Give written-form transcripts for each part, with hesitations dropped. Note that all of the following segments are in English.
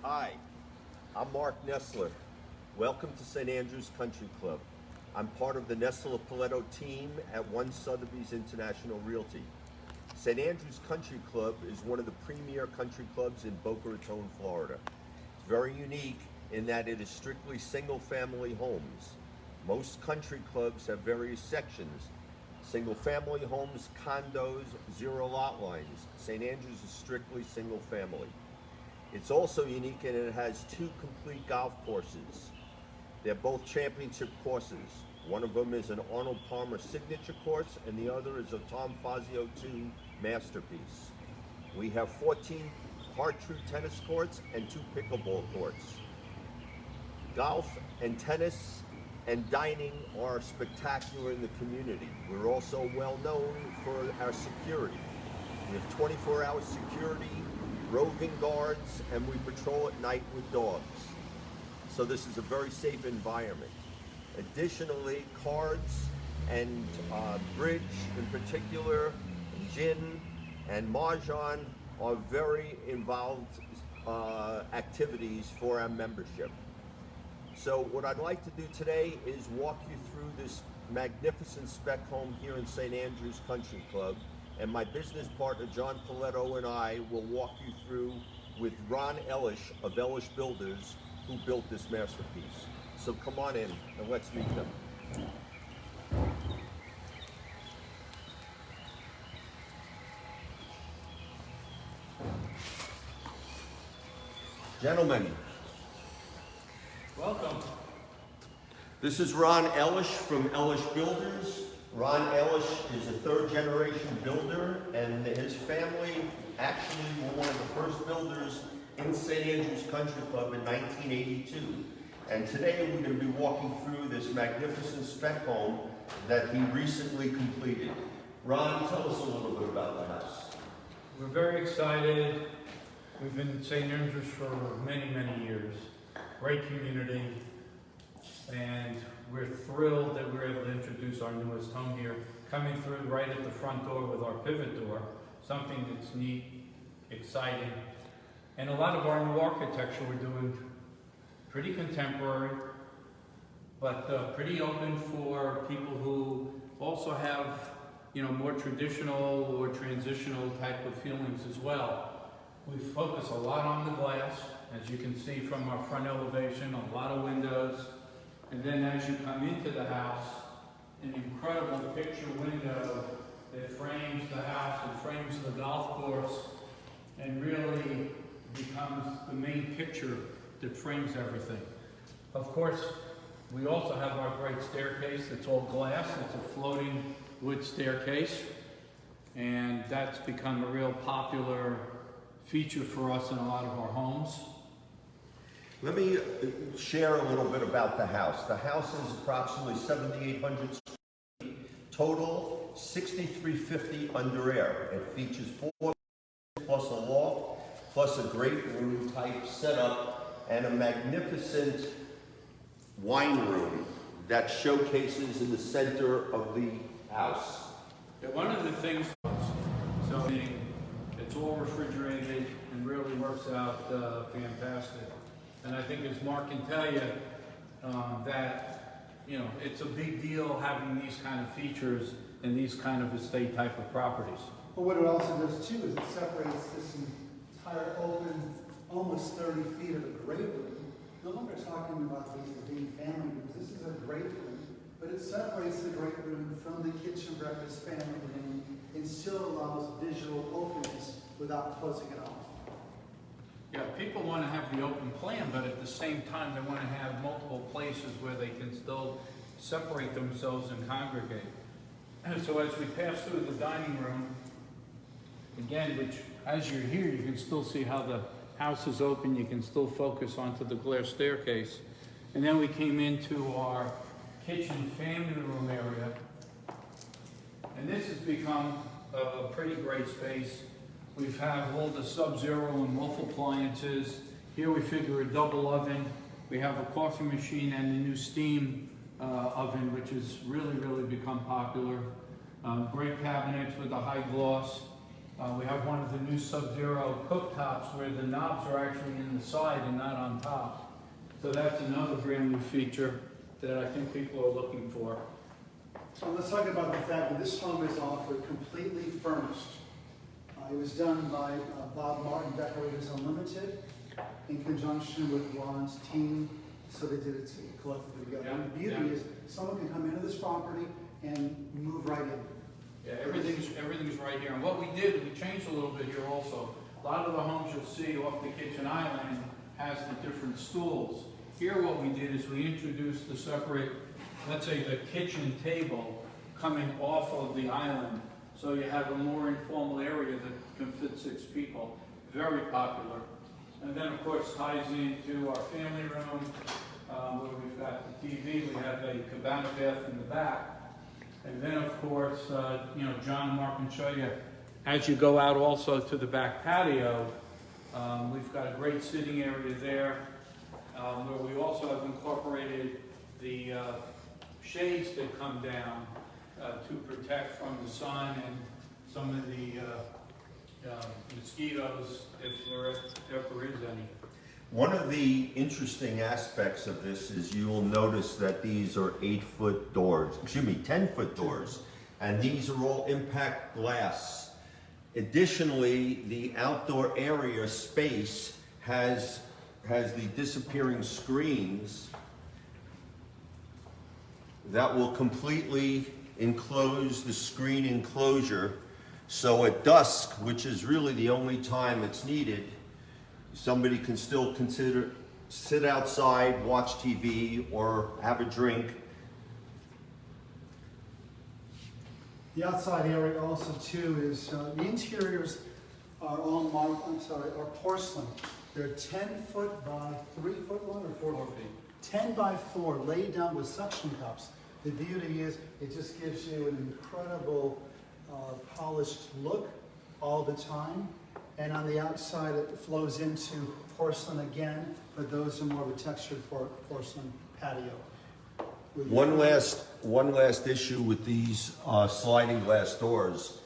Hi, I'm Mark Nestler. Welcome to St. Andrews Country Club. I'm part of the Nestler Paletto team at One Sotheby's International Realty. St. Andrews Country Club is one of the premier country clubs in Boca Raton, Florida. It's very unique in that it is strictly single-family homes. Most country clubs have various sections: single-family homes, condos, zero lot lines. St. Andrews is strictly single-family. It's also unique in it has two complete golf courses. They're both championship courses. One of them is an Arnold Palmer signature course, and the other is a Tom Fazio II masterpiece. We have 14 hard-true tennis courts and 2 pickleball courts. Golf and tennis and dining are spectacular in the community. We're also well known for our security. We have 24-hour security, roving guards, and we patrol at night with dogs. So this is a very safe environment. Additionally, cards and bridge in particular, gin and mahjong are very involved activities for our membership. So what I'd like to do today is walk you through this magnificent spec home here in St. Andrews Country Club, and my business partner John Paletto and I will walk you through with Ron Ellish of Ellish Builders, who built this masterpiece. So come on in and let's meet them. Gentlemen, welcome. This is Ron Ellish from Ellish Builders. Ron Ellish is a third-generation builder, and his family actually were one of the first builders in St. Andrews Country Club in 1982. And today we're going to be walking through this magnificent spec home that he recently completed. Ron, tell us a little bit about the house. We're very excited. We've been in St. Andrews for many, many years. Great community. And we're thrilled that we're able to introduce our newest home here, coming through right at the front door with our pivot door, something that's neat, exciting. And a lot of our new architecture we're doing pretty contemporary, but pretty open for people who also have, more traditional or transitional type of feelings as well. We focus a lot on the glass, as you can see from our front elevation, a lot of windows. And then as you come into the house, an incredible picture window that frames the house and frames the golf course and really becomes the main picture that frames everything. Of course, we also have our great staircase that's all glass. It's a floating wood staircase, and that's become a real popular feature for us in a lot of our homes. Let me share a little bit about the house. The house is approximately 7,800 square feet total, 6,350 under air. It features 4 plus a loft, plus a great room type setup, and a magnificent wine room that showcases in the center of the house. Yeah, one of the things, it's all refrigerated and really works out fantastic. And I think, as Mark can tell you, that it's a big deal having these kind of features in these kind of estate type of properties. But what it also does too is it separates this entire open, almost 30 feet of a great room. No longer talking about these as being family rooms. This is a great room, but it separates the great room from the kitchen breakfast family room and still allows visual openness without closing it off. Yeah, people want to have the open plan, but at the same time, they want to have multiple places where they can still separate themselves and congregate. And so as we pass through the dining room, again, which as you're here, you can still see how the house is open. You can still focus onto the glass staircase. And then we came into our kitchen family room area. And this has become a pretty great space. We have all the Sub-Zero and Wolf appliances. Here we figure a double oven. We have a coffee machine and a new steam oven, which has really become popular. Great cabinets with a high gloss. We have one of the new Sub-Zero cooktops where the knobs are actually in the side and not on top. So that's another brand new feature that I think people are looking for. So let's talk about the fact that this home is offered completely furnished. It was done by Bob Martin Decorators Unlimited in conjunction with Ron's team, so they did it collectively together. Yeah, And the beauty is someone can come into this property and move right in. Yeah, everything's right here. And what we did, we changed a little bit here also. A lot of the homes you'll see off the kitchen island has the different stools. Here what we did is we introduced the separate, let's say the kitchen table coming off of the island. So you have a more informal area that can fit 6 people. Very popular. And then of course ties into our family room where we've got the TV. We have a cabana bath in the back. And then, of course, John and Mark can show you, as you go out also to the back patio, we've got a great sitting area there, where we also have incorporated the shades that come down to protect from the sun and some of the mosquitoes, if there ever is any. One of the interesting aspects of this is you will notice that these are 8-foot doors, 10-foot doors, and these are all impact glass. Additionally, the outdoor area space has the disappearing screens that will completely enclose the screen enclosure. So at dusk, which is really the only time it's needed, somebody can still sit outside, watch TV, or have a drink. The outside area also too is, the interiors are all are porcelain. They're 10-foot by 3-foot long or 4 feet? 10 by 4 laid down with suction cups. The beauty is it just gives you an incredible polished look all the time. And on the outside, it flows into porcelain again, but those are more of a textured porcelain patio. One last issue with these sliding glass doors,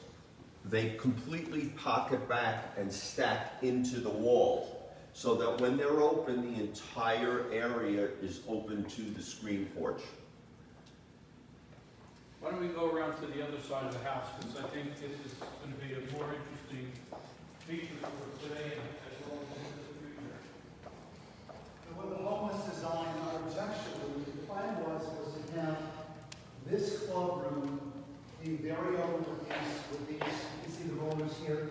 they completely pocket back and stack into the wall, so that when they're open, the entire area is open to the screen porch. Why don't we go around to the other side of the house, because I think this is going to be a more interesting feature for today and as well as into the future. And when the home was designed architecturally, the plan was to have this club room be very open with these, you can see the rollers here,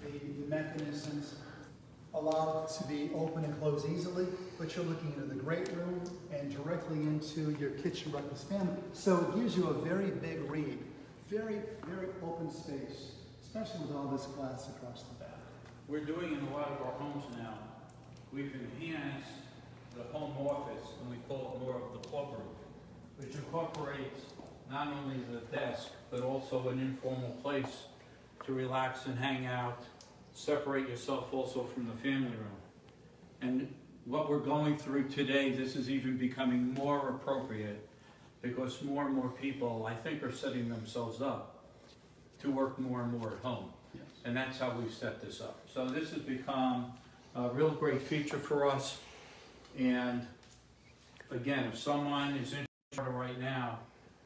the mechanisms allow it to be open and close easily, but you're looking into the great room and directly into your kitchen breakfast family. So it gives you a very big read, very, very open space, especially with all this glass across the back. We're doing in a lot of our homes now, we've enhanced the home office, and we call it more of the club room, which incorporates not only the desk, but also an informal place to relax and hang out, separate yourself also from the family room. And what we're going through today, this is even becoming more appropriate because more and more people, I think, are setting themselves up to work more and more at home. Yes. And that's how we've set this up. So this has become a real great feature for us. And again, if someone is interested right now,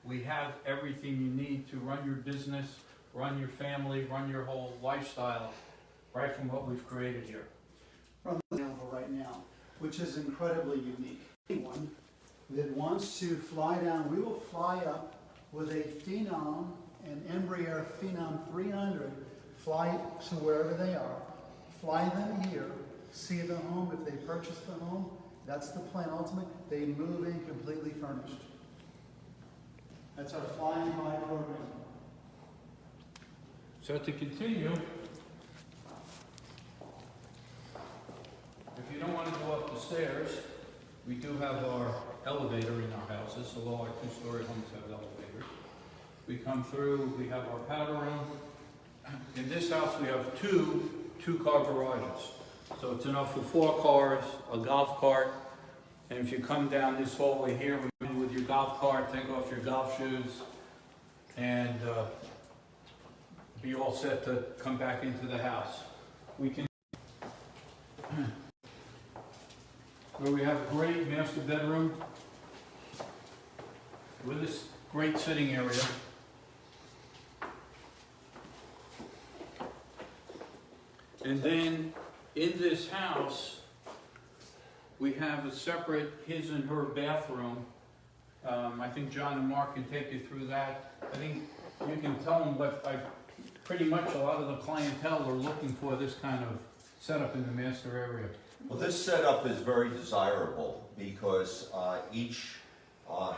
we have everything you need to run your business, run your family, run your whole lifestyle, right from what we've created here. From the example right now, which is incredibly unique. Anyone that wants to fly down, we will fly up with a Phenom, an Embraer Phenom 300, fly to wherever they are, fly them here, see the home. If they purchase the home, that's the plan ultimately. They move in completely furnished. That's our flying by program. So to continue, if you don't want to go up the stairs, we do have our elevator in our houses, so all our two-story homes have elevators. We come through, we have our powder room. In this house, we have two-car garages. So it's enough for 4 cars, a golf cart, and if you come down this hallway here with your golf cart, take off your golf shoes, and be all set to come back into the house. We can, where we have a great master bedroom with this great sitting area. And then in this house, we have a separate his and her bathroom. I think John and Mark can take you through that. I think you can tell them what pretty much a lot of the clientele are looking for, this kind of setup in the master area. Well, this setup is very desirable because each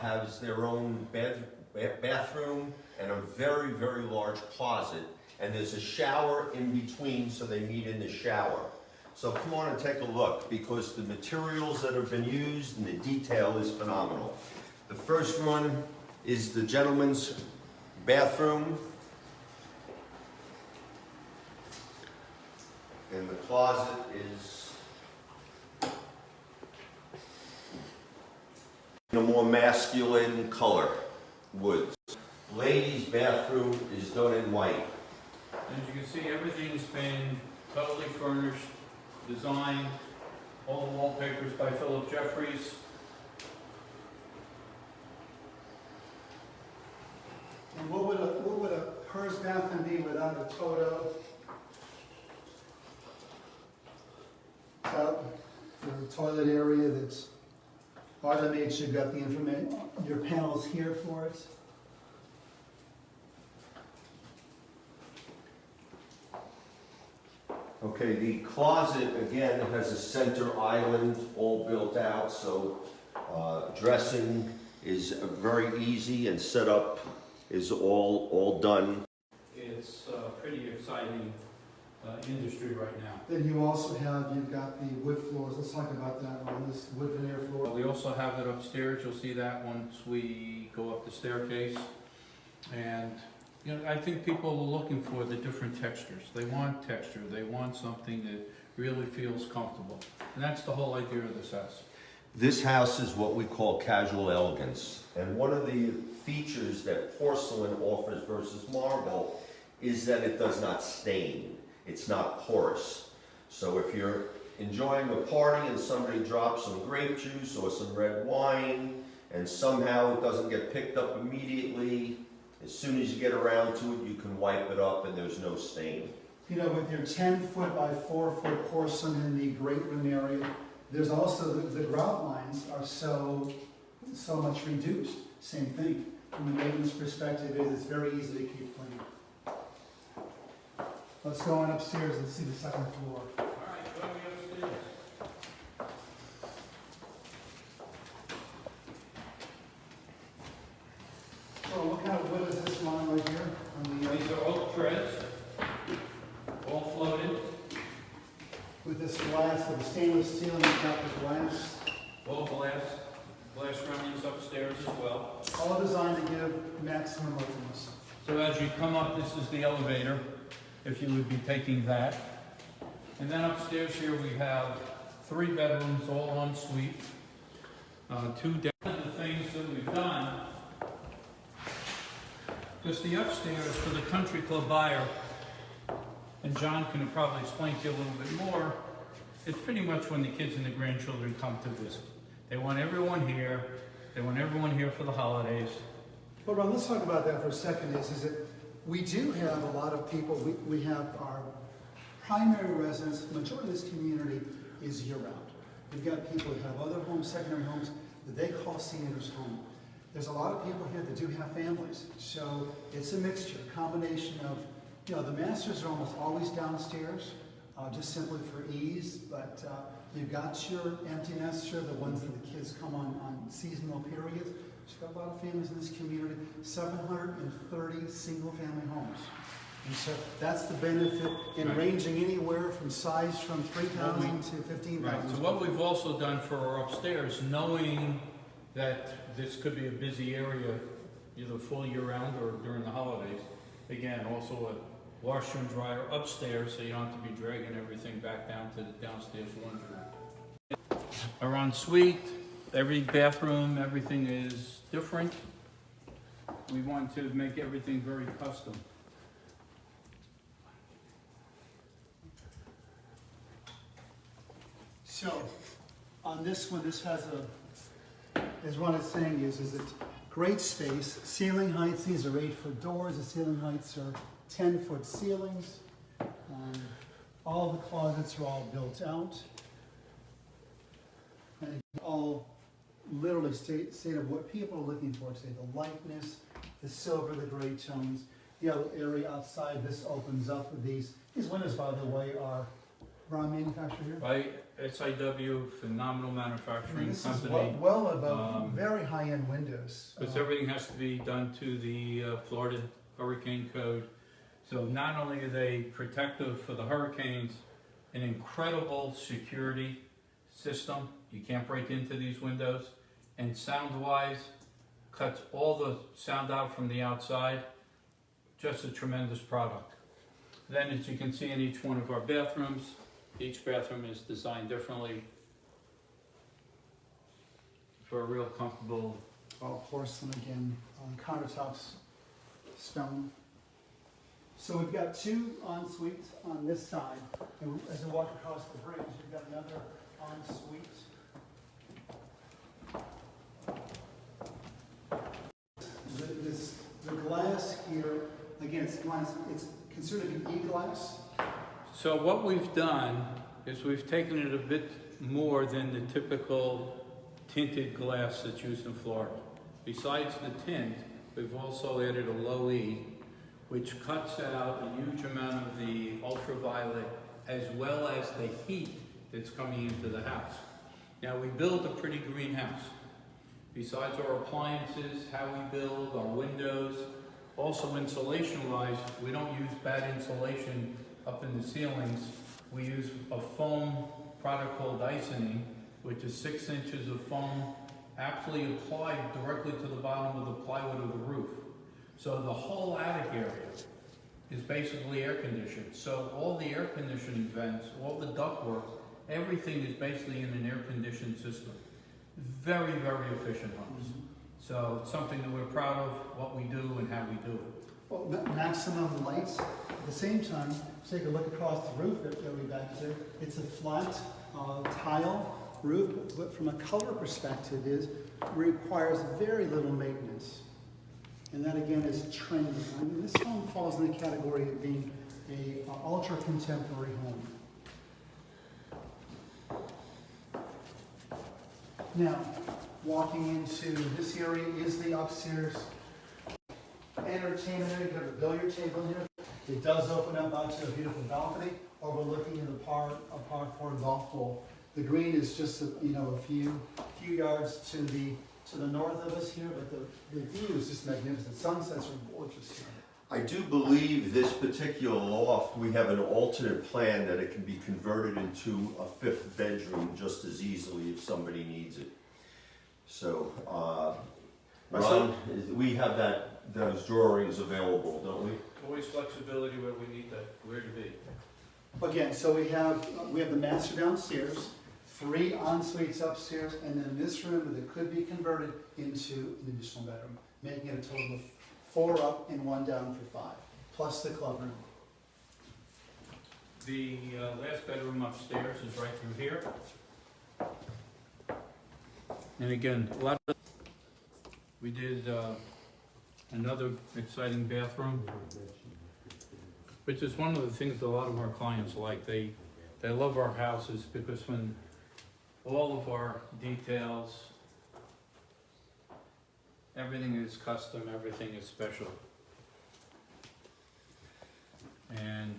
has their own bathroom and a very, very large closet. And there's a shower in between, so they meet in the shower. So come on and take a look, because the materials that have been used and the detail is phenomenal. The first one is the gentleman's bathroom. And the closet is in a more masculine color, woods. Ladies' bathroom is done in white. As you can see, everything's been totally furnished, designed, all the wallpapers by Philip Jeffries. And what would a hers bathroom be without a Toto? Out the toilet area that's automated, you've got the information, your panels here for it. Okay, the closet, again, has a center island all built out, so dressing is very easy and setup is all done. It's a pretty exciting industry right now. Then you also have, you've got the wood floors. Let's talk about that one, this wood veneer floor. We also have it upstairs. You'll see that once we go up the staircase. And you know, I think people are looking for the different textures. They want texture. They want something that really feels comfortable. And that's the whole idea of this house. This house is what we call casual elegance. And one of the features that porcelain offers versus marble is that it does not stain. It's not porous. So if you're enjoying a party and somebody drops some grape juice or some red wine, and somehow it doesn't get picked up immediately, as soon as you get around to it, you can wipe it up and there's no stain. You know, with your 10-foot by 4-foot porcelain in the great room area, there's also the grout lines are so much reduced. Same thing. From a maintenance perspective, it's very easy to keep clean. Let's go on upstairs and see the second floor. All right, go upstairs. So what kind of wood is this line right here? On the, These are oak treads, all floated, with this glass, with the stainless steel, and you've got the glass. all glass roundings upstairs as well. All designed to give maximum openness. So as you come up, this is the elevator, if you would be taking that. And then upstairs here we have 3 bedrooms, all en suite. 2 down. One of the things that we've done, because the upstairs for the country club buyer, and John can probably explain to you a little bit more, it's pretty much when the kids and the grandchildren come to visit. They want everyone here. They want everyone here for the holidays. Well, Ron, let's talk about that for a second. Is that we do have a lot of people. We have our primary residence. The majority of this community is year-round. We've got people who have other homes, secondary homes that they call seniors' home. There's a lot of people here that do have families, so it's a mixture, a combination of, you know, the masters are almost always downstairs, just simply for ease. But you've got your empty nester, the ones that the kids come on seasonal periods. There's got a lot of families in this community, 730 single-family homes. And so that's the benefit in Right. ranging anywhere from size from 3,000 to 15,000. Right, so what we've also done for our upstairs, knowing that this could be a busy area, either full year-round or during the holidays, again, also a washer and dryer upstairs, so you don't have to be dragging everything back down to the downstairs laundry room. Our ensuite, every bathroom, everything is different. We want to make everything very custom. So, on this one, this has as Ron is saying, is it great space. Ceiling heights, these are 8-foot doors. The ceiling heights are 10-foot ceilings. All the closets are all built out. And all literally state of what people are looking for today. The lightness, the silver, the gray tones. The other area outside, this opens up with these. These windows, by the way, are Ron manufactured here. By SIW, phenomenal manufacturing This company. is well above very high-end windows. Because everything has to be done to the Florida Hurricane Code. So not only are they protective for the hurricanes, an incredible security system. You can't break into these windows. And sound-wise, cuts all the sound out from the outside. Just a tremendous product. Then, as you can see in each one of our bathrooms, each bathroom is designed differently for a real comfortable. All porcelain again, countertops, stone. So we've got 2 en-suites on this side. And as we walk across the bridge, you've got another en-suite. The glass here, again, it's considered to be E-glass. So what we've done is we've taken it a bit more than the typical tinted glass that's used in Florida. Besides the tint, we've also added a low E, which cuts out a huge amount of the ultraviolet as well as the heat that's coming into the house. Now we build a pretty green house. Besides our appliances, how we build, our windows, also insulation-wise, we don't use bad insulation up in the ceilings. We use a foam product called Isoning, which is 6 inches of foam actually applied directly to the bottom of the plywood of the roof. So the whole attic area is basically air conditioned. So all the air conditioning vents, all the ductwork, everything is basically in an air conditioned system. Very, very efficient homes. So it's something that we're proud of, what we do and how we do it. Well, maximum lights. At the same time, take a look across the roof that we back there. It's a flat tile roof, but from a color perspective, requires very little maintenance. And that again is trendy. I mean, this home falls in the category of being a ultra contemporary home. Now, walking into this area is the upstairs entertainment area. You have a billiard table here. It does open up onto a beautiful balcony overlooking the par 4 golf hole. The green is just a few yards to the north of us here, but the view is just magnificent. Sunsets are gorgeous here. I do believe this particular loft, we have an alternate plan that it can be converted into a 5th bedroom just as easily if somebody needs it. So, Ron, we have those drawings available, don't we? Always flexibility where we need where to be. Again, so we have the master downstairs, 3 en-suites upstairs, and then this room that could be converted into an additional bedroom, making it a total of 4 up and 1 down for 5, plus the club room. The last bedroom upstairs is right through here. And again, we did another exciting bathroom, which is one of the things that a lot of our clients like. They love our houses because when all of our details, everything is custom, everything is special. And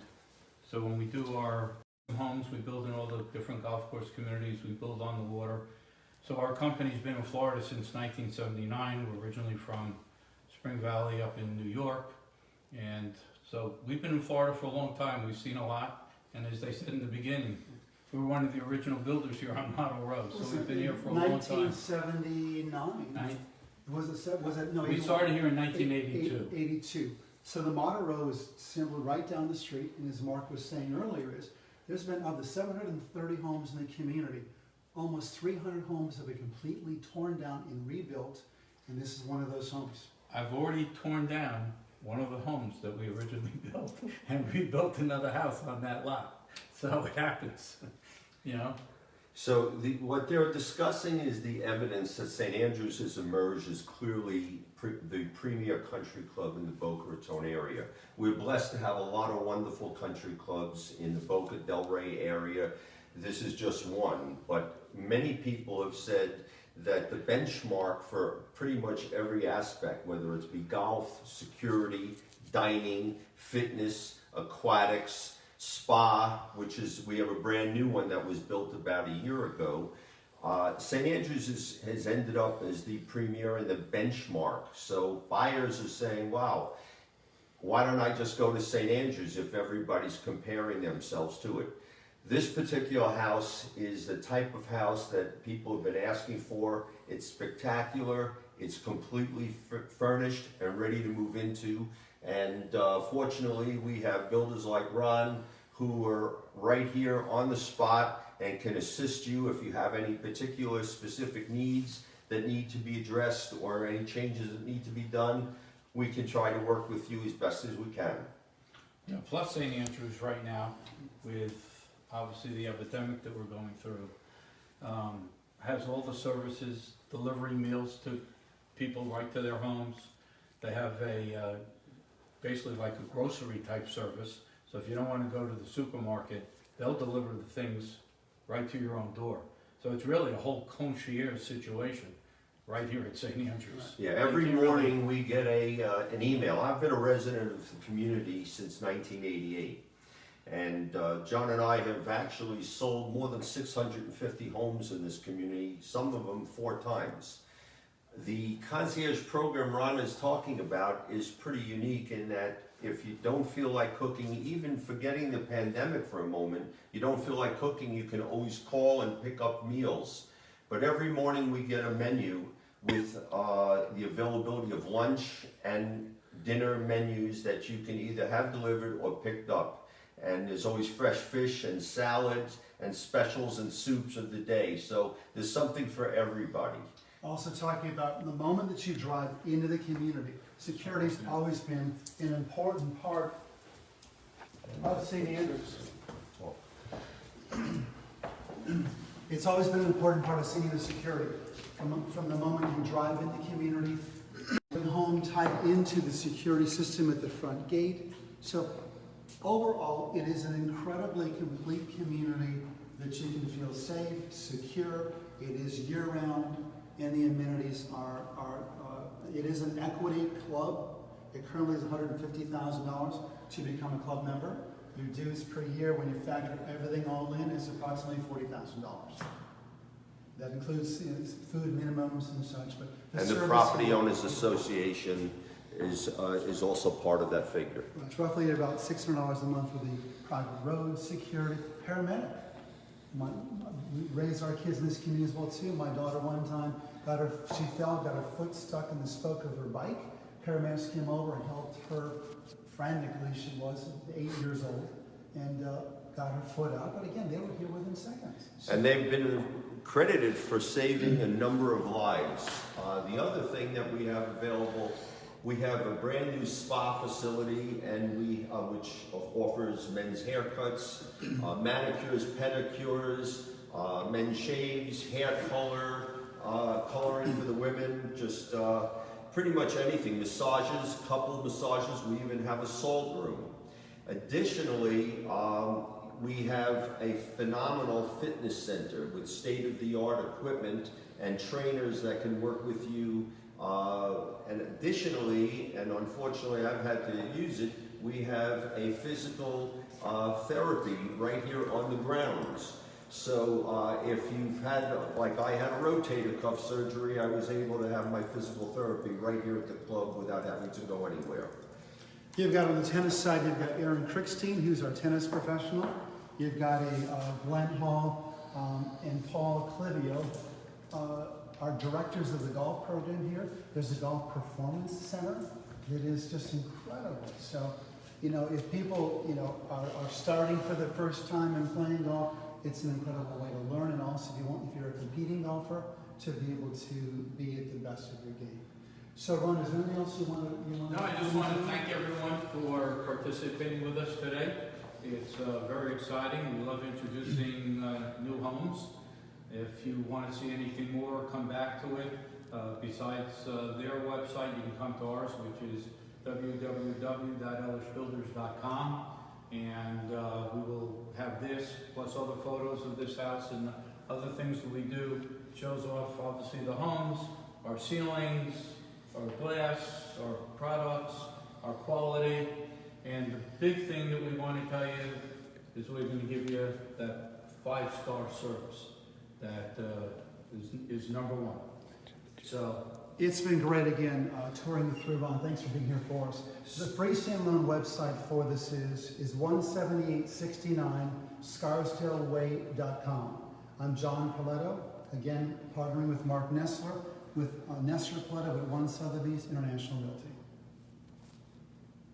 so when we do our homes, we build in all the different golf course communities, we build on the water. So our company's been in Florida since 1979. We're originally from Spring Valley up in New York. And so we've been in Florida for a long time. We've seen a lot. And as they said in the beginning, we were one of the original builders here on Model Road. So we've been here for a long time. 1979. Was it? No. We started here in 1982. 82. So the Model Road was simply right down the street. And as Mark was saying earlier, there's been of the 730 homes in the community, almost 300 homes have been completely torn down and rebuilt. And this is one of those homes. I've already torn down one of the homes that we originally built and rebuilt another house on that lot. So it happens, So what they're discussing is the evidence that St. Andrews has emerged as clearly the premier country club in the Boca Raton area. We're blessed to have a lot of wonderful country clubs in the Boca del Rey area. This is just one, but many people have said that the benchmark for pretty much every aspect, whether it's be golf, security, dining, fitness, aquatics, spa, which is, we have a brand new one that was built about a year ago. St. Andrews has ended up as the premier and the benchmark. So buyers are saying, wow, why don't I just go to St. Andrews if everybody's comparing themselves to it? This particular house is the type of house that people have been asking for. It's spectacular, it's completely furnished and ready to move into. And fortunately, we have builders like Ron who are right here on the spot and can assist you if you have any particular specific needs that need to be addressed or any changes that need to be done. We can try to work with you as best as we can. Yeah, plus St. Andrews right now, with obviously the epidemic that we're going through, has all the services, delivery meals to people right to their homes. They have a basically like a grocery type service. So if you don't want to go to the supermarket, they'll deliver the things right to your own door. So it's really a whole concierge situation right here at St. Andrews. Yeah, every morning we get an email. I've been a resident of the community since 1988. And John and I have actually sold more than 650 homes in this community, some of them 4 times. The concierge program Ron is talking about is pretty unique in that if you don't feel like cooking, even forgetting the pandemic for a moment, you don't feel like cooking, you can always call and pick up meals. But every morning we get a menu with the availability of lunch and dinner menus that you can either have delivered or picked up. And there's always fresh fish and salads and specials and soups of the day. So there's something for everybody. Also talking about the moment that you drive into the community, security's always been an important part of St. Andrews. It's always been an important part of St. Andrews security. From the moment you drive in the community, the home tied into the security system at the front gate. So overall, it is an incredibly complete community that you can feel safe, secure. It is year-round, and the amenities are it is an equity club. It currently is $150,000 to become a club member. Your dues per year, when you factor everything all in, is approximately $40,000. That includes food minimums and such. But The Property Owners Association is also part of that figure. It's roughly about $600 a month for the private road security, paramedic. We raised our kids in this community as well too. My daughter one time she fell, got her foot stuck in the spoke of her bike. Paramedics came over and helped her frantically. She was 8 years old and got her foot out. But again, they were here within seconds. So, and they've been credited for saving a number of lives. The other thing that we have available, we have a brand new spa facility, and which offers men's haircuts, manicures, pedicures, men's shaves, hair color, coloring for the women, just pretty much anything. Massages, couple massages. We even have a salt room. Additionally, we have a phenomenal fitness center with state-of-the-art equipment and trainers that can work with you. And additionally, and unfortunately I've had to use it, we have a physical therapy right here on the grounds. So if you've had, like I had a rotator cuff surgery, I was able to have my physical therapy right here at the club without having to go anywhere. You've got on the tennis side, you've got Aaron Crickstein, who's our tennis professional. You've got Glenn Hall and Paul Clivio, our directors of the golf program here. There's a golf performance center that is just incredible. So, if people, are starting for the first time and playing golf, it's an incredible way to learn. And also, if you're a competing golfer, to be able to be at the best of your game. So, Ron, is there anything else you want to? No, I just want to thank everyone for participating with us today. It's very exciting. We love introducing new homes. If you want to see anything more, come back to it. Besides their website, you can come to ours, which is www.elishbuilders.com, and we will have this, plus other photos of this house and other things that we do. It shows off, obviously, the homes, our ceilings, our glass, our products, our quality, and the big thing that we want to tell you is we're going to give you that 5-star service that is number one. So It's been great again, touring the through, Ron. Thanks for being here for us. The freestanding loan website for this is 17869 scarsdaleway.com. I'm John Paletto, again partnering with Mark Nessler with Nessler Paletto at One Sotheby's International Realty.